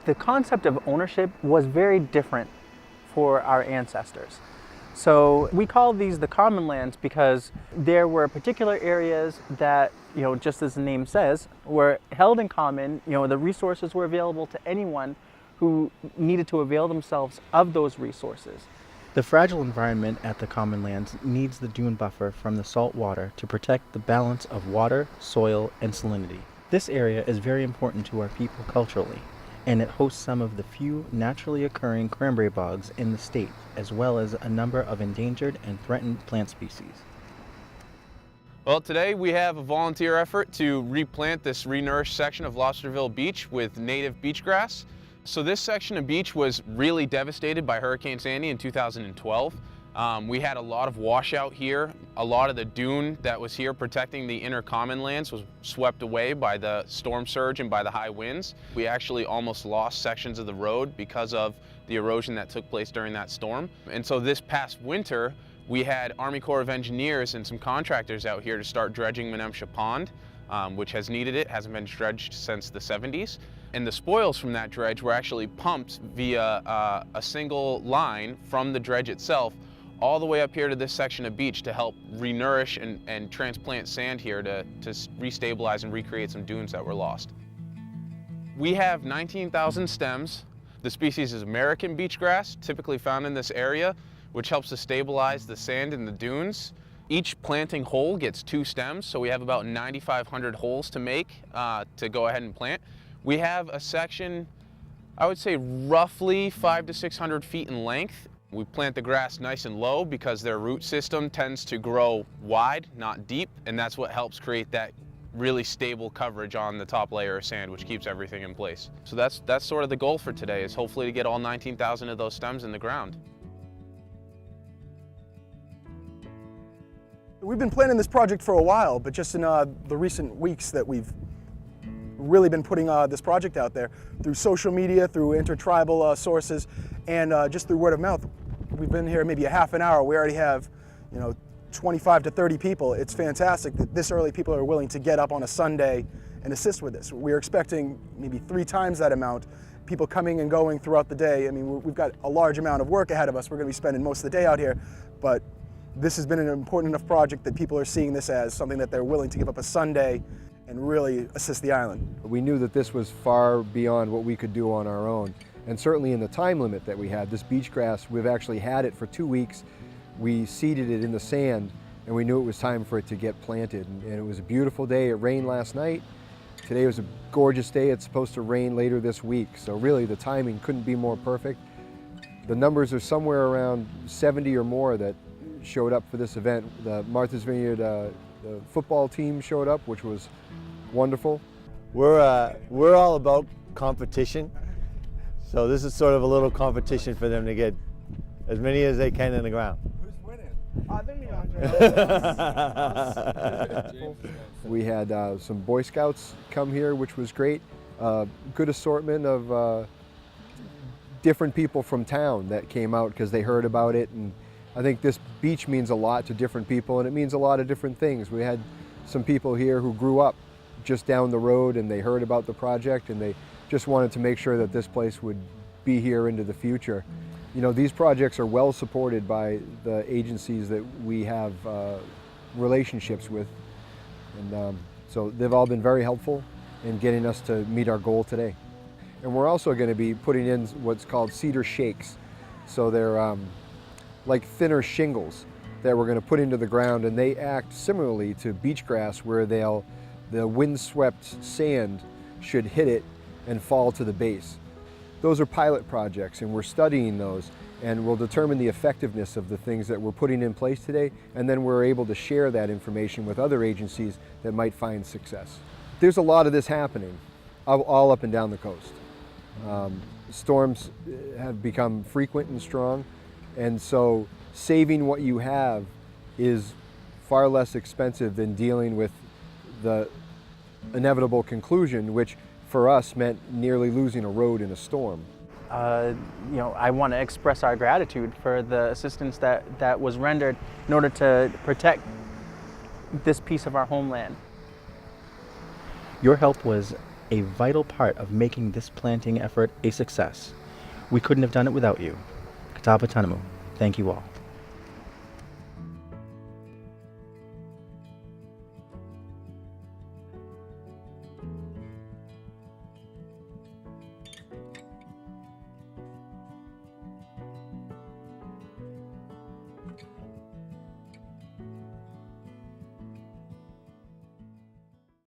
The concept of ownership was very different for our ancestors. So we call these the common lands because there were particular areas that, just as the name says, were held in common. The resources were available to anyone who needed to avail themselves of those resources. The fragile environment at the common lands needs the dune buffer from the salt water to protect the balance of water, soil, and salinity. This area is very important to our people culturally, and it hosts some of the few naturally occurring cranberry bogs in the state, as well as a number of endangered and threatened plant species. Well, today we have a volunteer effort to replant this renourished section of Lobsterville Beach with native beach grass. So this section of beach was really devastated by Hurricane Sandy in 2012. We had a lot of washout here. A lot of the dune that was here protecting the inner common lands was swept away by the storm surge and by the high winds. We actually almost lost sections of the road because of the erosion that took place during that storm. And so this past winter, we had Army Corps of Engineers and some contractors out here to start dredging Menemsha Pond, which has needed it, hasn't been dredged since the 70s. And the spoils from that dredge were actually pumped via a single line from the dredge itself all the way up here to this section of beach to help renourish and transplant sand here to restabilize and recreate some dunes that were lost. We have 19,000 stems. The species is American beach grass, typically found in this area, which helps to stabilize the sand in the dunes. Each planting hole gets 2 stems, so we have about 9,500 holes to make to go ahead and plant. We have a section, I would say roughly 500 to 600 feet in length. We plant the grass nice and low because their root system tends to grow wide, not deep, and that's what helps create that really stable coverage on the top layer of sand, which keeps everything in place. So that's sort of the goal for today, is hopefully to get all 19,000 of those stems in the ground. We've been planning this project for a while, but just in the recent weeks that we've really been putting this project out there through social media, through intertribal sources, and just through word of mouth. We've been here maybe a half an hour. We already have, 25 to 30 people. It's fantastic that this early people are willing to get up on a Sunday and assist with this. We're expecting maybe 3 times that amount, people coming and going throughout the day. I mean, we've got a large amount of work ahead of us. We're going to be spending most of the day out here, but this has been an important enough project that people are seeing this as something that they're willing to give up a Sunday and really assist the island. We knew that this was far beyond what we could do on our own. And certainly in the time limit that we had, this beach grass, we've actually had it for 2 weeks. We seeded it in the sand, and we knew it was time for it to get planted. And it was a beautiful day. It rained last night. Today was a gorgeous day. It's supposed to rain later this week. So really the timing couldn't be more perfect. The numbers are somewhere around 70 or more that showed up for this event. The Martha's Vineyard the football team showed up, which was wonderful. We're all about competition, so this is sort of a little competition for them to get as many as they can in the ground. Who's winning? I think we We had some Boy Scouts come here, which was great. Good assortment of different people from town that came out because they heard about it, and I think this beach means a lot to different people, and it means a lot of different things. We had some people here who grew up just down the road, and they heard about the project, and they just wanted to make sure that this place would be here into the future. These projects are well supported by the agencies that we have relationships with, and so they've all been very helpful in getting us to meet our goal today. And we're also going to be putting in what's called cedar shakes. So they're like thinner shingles that we're going to put into the ground, and they act similarly to beach grass, where the windswept sand should hit it and fall to the base. Those are pilot projects, and we're studying those, and we'll determine the effectiveness of the things that we're putting in place today, and then we're able to share that information with other agencies that might find success. There's a lot of this happening all up and down the coast. Storms have become frequent and strong, and so saving what you have is far less expensive than dealing with the inevitable conclusion, which for us meant nearly losing a road in a storm. I want to express our gratitude for the assistance that was rendered in order to protect this piece of our homeland. Your help was a vital part of making this planting effort a success. We couldn't have done it without you. Katapa Tanamu. Thank you all.